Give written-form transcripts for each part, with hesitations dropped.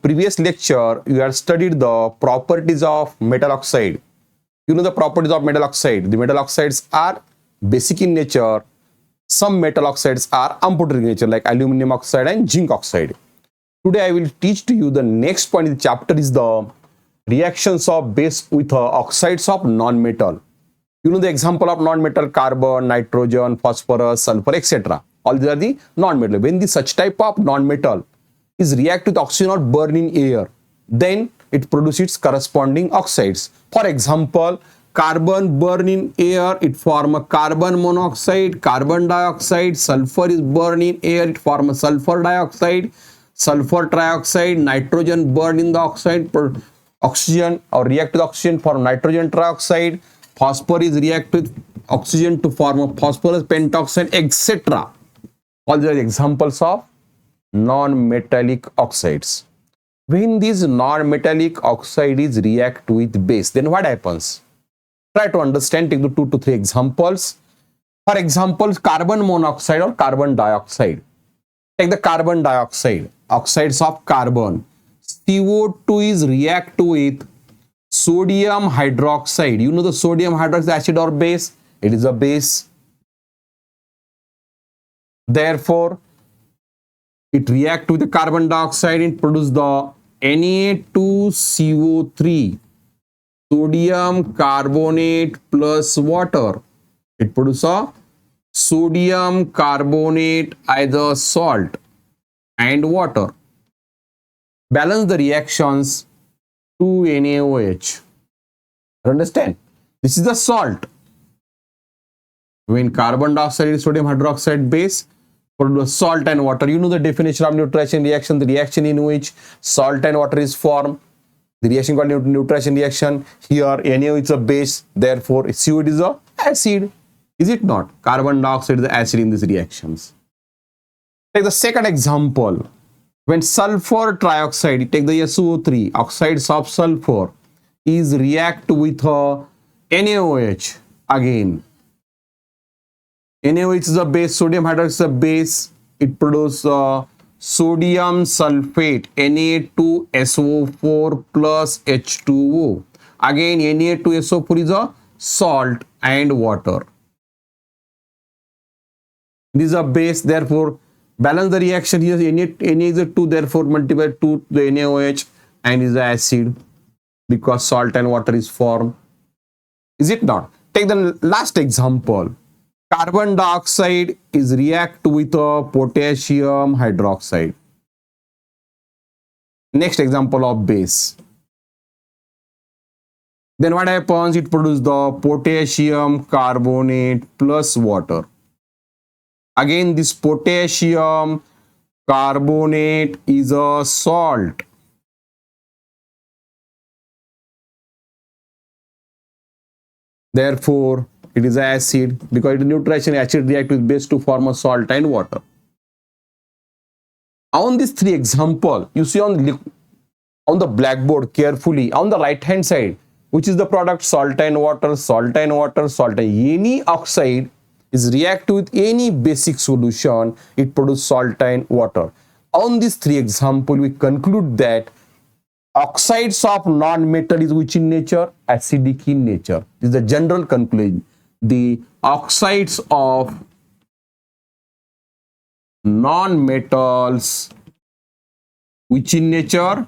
previous lecture, you had studied the properties of metal oxide. You know the properties of metal oxide. The metal oxides are basic in nature. Some metal oxides are amphoteric in nature, like aluminum oxide and zinc oxide. Today I will teach to you the next point in the chapter is the reactions of base with oxides of non-metal. You know the example of non-metal: carbon, nitrogen, phosphorus, sulfur, etc. All these are the non-metal. When the such type of non-metal is react with oxygen or burn in air, then it produces corresponding oxides. For example, carbon burn in air, it form a carbon monoxide, carbon dioxide. Sulfur is burn in air, it form a sulfur dioxide, sulfur trioxide. Nitrogen burn in the oxide, oxygen or react with oxygen for nitrogen trioxide. Phosphorus react with oxygen to form a phosphorus pentoxide, etc. All these are examples of non-metallic oxides. When these non-metallic oxides react with base, then what happens? Try to understand. Take the 2 to 3 examples. For example, carbon monoxide or carbon dioxide. Take the carbon dioxide, oxides of carbon. CO2 is react with sodium hydroxide. You know the sodium hydroxide acid or base? It is a base. Therefore, it react with the carbon dioxide and produce the Na2CO3, sodium carbonate plus water. It produces a sodium carbonate, either salt and water. Balance the reactions to NaOH. Understand? This is the salt. When carbon dioxide is sodium hydroxide base, produce salt and water. You know the definition of neutration reaction, the reaction in which salt and water is formed. The reaction called neutration reaction. Here NaOH is a base, therefore CO2 is a acid. Is it not? Carbon dioxide is the acid in these reactions. Take the second example. When sulfur trioxide, take the SO3, oxides of sulfur, is react with NaOH. Again, NaOH is a base, sodium hydroxide is a base. It produces sodium sulfate, Na2SO4 plus H2O. Again, Na2SO4 is a salt and water. This is a base, therefore balance the reaction here. Na is a 2, therefore multiply 2 the NaOH and is acid because salt and water is formed. Is it not? Take the last example. Carbon dioxide is react with a potassium hydroxide. Next example of base. Then what happens? It produces the potassium carbonate plus water. Again, this potassium carbonate is a salt. Therefore, it is acid because it is neutration. Acid react with base to form a salt and water. On these 3 examples, you see on the blackboard carefully on the right hand side, which is the product salt and water, salt and water, salt. Any oxide is react with any basic solution, it produces salt and water. On these 3 examples, we conclude that oxides of non-metal is which in nature? Acidic in nature. This is the general conclusion. The oxides of non-metals which in nature?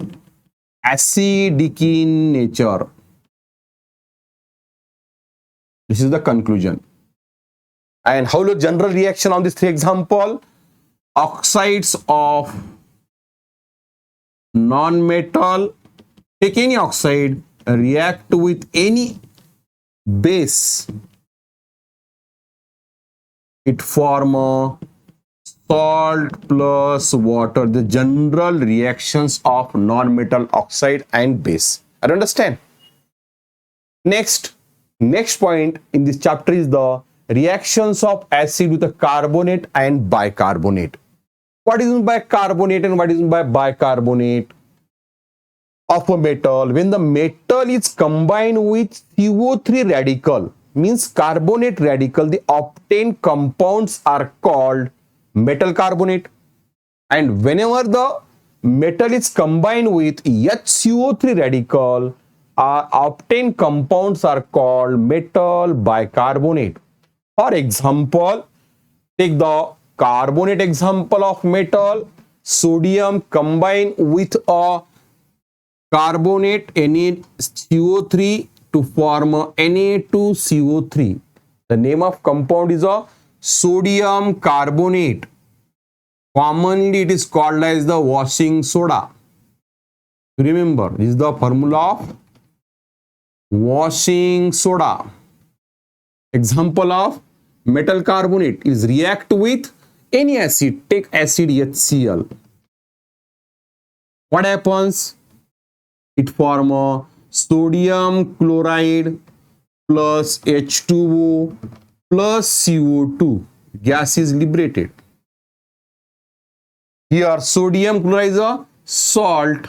Acidic in nature. This is the conclusion. And how the general reaction on these 3 examples? Oxides of non-metal, take any oxide, react with any base, it form a salt plus water. The general reactions of non-metal oxide and base. I understand. Next point in this chapter is the reactions of acid with a carbonate and bicarbonate. What is meant by carbonate and what is meant by bicarbonate of a metal? When the metal is combined with CO3 radical, means carbonate radical, the obtained compounds are called metal carbonate. And whenever the metal is combined with HCO3 radical are obtained compounds are called metal bicarbonate. For example, take the carbonate example of metal. Sodium combined with a carbonate NaCO3 to form Na2CO3. The name of compound is a sodium carbonate. Commonly it is called as the washing soda. Remember, this is the formula of washing soda. Example of metal carbonate is react with any acid. Take acid HCl. What happens? It form a sodium chloride plus H2O plus CO2. Gas is liberated. Here sodium chloride is a salt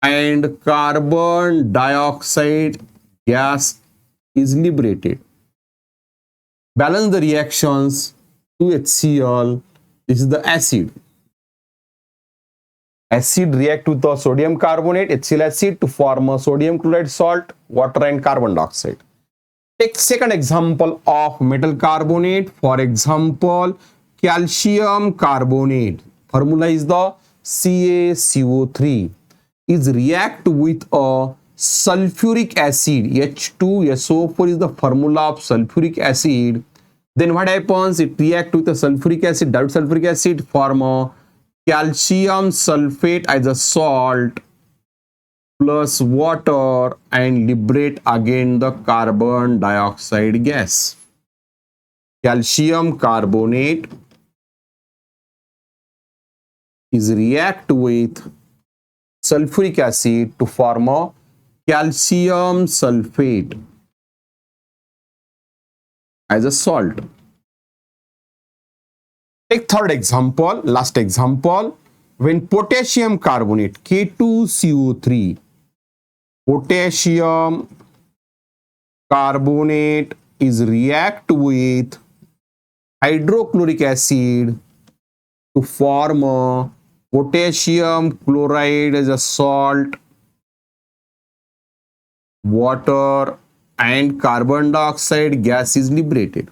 and carbon dioxide gas is liberated. Balance the reactions to HCl. This is the acid. Acid react with the sodium carbonate, HCl acid to form a sodium chloride salt, water and carbon dioxide. Take second example of metal carbonate. For example, calcium carbonate. Formula is the CaCO3. Is react with a sulfuric acid. H2SO4 is the formula of sulfuric acid. Then what happens? It react with a sulfuric acid, dilute sulfuric acid, form a calcium sulfate as a salt plus water and liberate again the carbon dioxide gas. Calcium carbonate is react with sulfuric acid to form a calcium sulfate as a salt. Take third example, last example, when potassium carbonate K2CO3, potassium carbonate is react with hydrochloric acid to form a potassium chloride as a salt, water and carbon dioxide gas is liberated.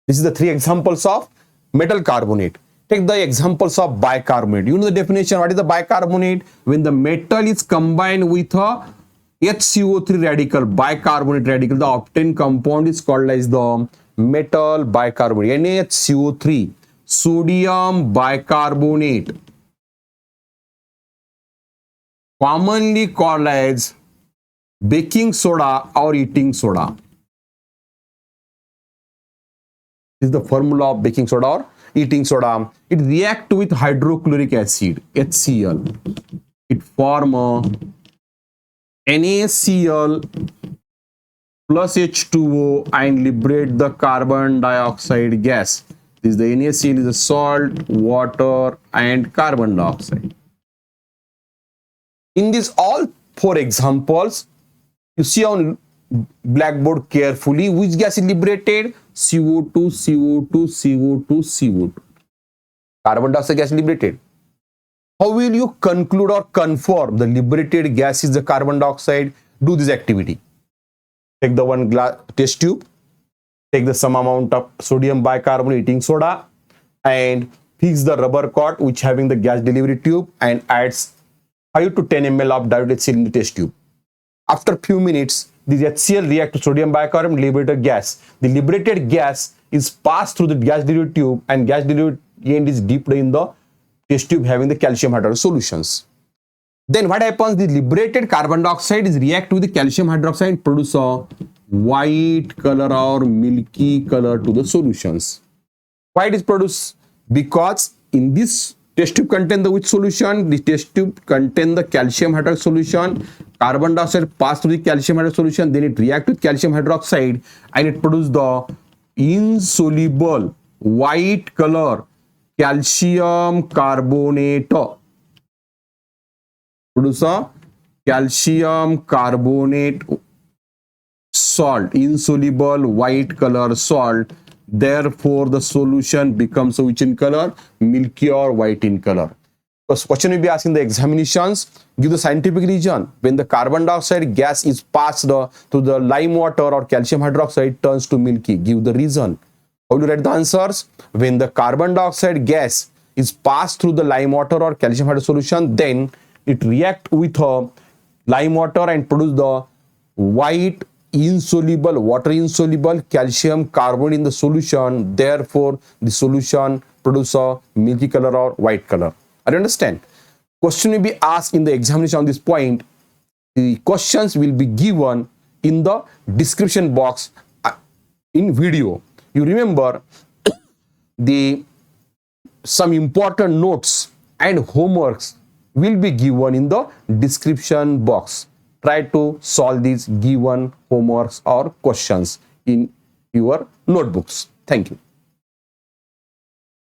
This is the three examples of metal carbonate. Take the examples of bicarbonate. You know the definition. What is the bicarbonate? When the metal is combined with a HCO3 radical, bicarbonate radical, the obtained compound is called as the metal bicarbonate. NaCO3, sodium bicarbonate, commonly called as baking soda or eating soda. This is the formula of baking soda or eating soda. It reacts with hydrochloric acid, HCl. It forms NaCl plus H2O and liberate the carbon dioxide gas. This is the NaCl is a salt, water and carbon dioxide. In these all four examples, you see on blackboard carefully which gas is liberated. CO2, CO2, CO2, CO2. Carbon dioxide gas liberated. How will you conclude or confirm the liberated gas is the carbon dioxide? Do this activity. Take the one glass test tube, take the some amount of sodium bicarbonate eating soda and fix the rubber cord which having the gas delivery tube and adds 5 to 10 ml of dilute HCl in the test tube. After few minutes, the HCl react to sodium bicarbonate liberated gas. The liberated gas is passed through the gas dilute tube and gas dilute end is dipped in the test tube having the calcium hydroxide solutions. Then what happens? The liberated carbon dioxide is react with the calcium hydroxide and produce a white color or milky color to the solutions. Why it is produced? Because in this test tube contain the which solution? The test tube contain the calcium hydroxide solution. Carbon dioxide pass through the calcium hydroxide solution, then it react with calcium hydroxide and it produce the insoluble white color calcium carbonate. Produce a calcium carbonate salt, insoluble white color salt. Therefore, the solution becomes which in color? Milky or white in color. Question will be asked in the examinations. Give the scientific reason when the carbon dioxide gas is passed through the lime water or calcium hydroxide turns to milky. Give the reason. How do you write the answers? When the carbon dioxide gas is passed through the lime water or calcium hydroxide solution, then it react with lime water and produce the white insoluble, water insoluble calcium carbonate in the solution. Therefore, the solution produce a milky color or white color. I understand. Question will be asked in the examination on this point. The questions will be given in the description box in video. You remember some important notes and homeworks will be given in the description box. Try to solve these given homeworks or questions in your notebooks. Thank you.